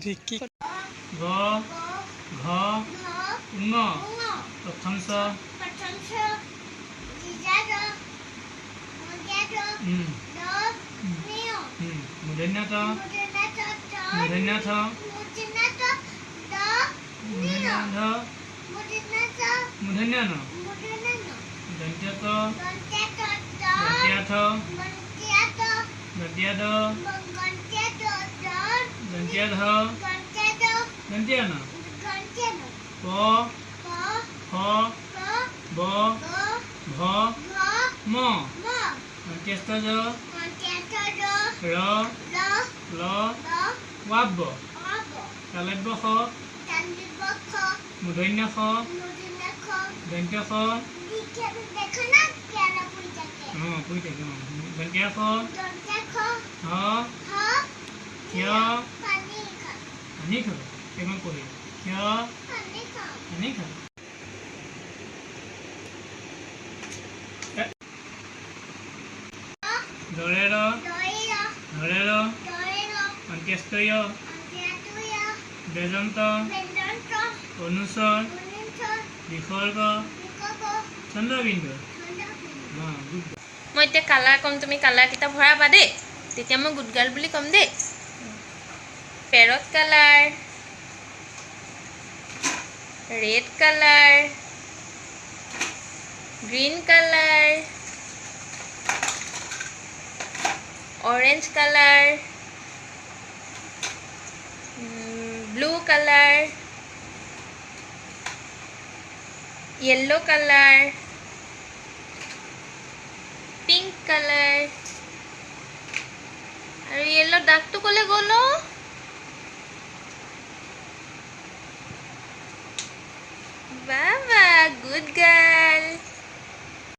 ঘ ঘ উঙ প্ৰথম চ মূৰ্ধন্য ট মূৰ্ধন্য থ মূৰ্ধন্য ন দন্ত্য ত দন্ত্য থ দন্ত্য দ দন্ত্য ধ দন্ত্য ন প ফ ব ভ ম দন্ত্যস্ত জ ৰ ল ৱাব্ব তালব্য খ মূৰ্ধন্য খ দন্ত্য খ পুৰি থাকে দন্ত্য খ হ ক্ষয় পানী খাব কেইমান পঢ়ি ক্ষয় পানী খাব ধৰে ৰ ধৰে ৰ অন্ত্যেষ্টয় বেজন্ত অনুস্বৰ বিসৰ্গ চন্দ্ৰবিন্দু মই এতিয়া কালাৰ কম তুমি কালাৰ কেইটা ভৰাবা দেই তেতিয়া মই গুড গাৰ্ল বুলি কম দেই parrot colour red colour green colour orange colour blue colour yellow colour pink colour और येलो दाग तो कोले गोलो बाबा गुड गर्ल।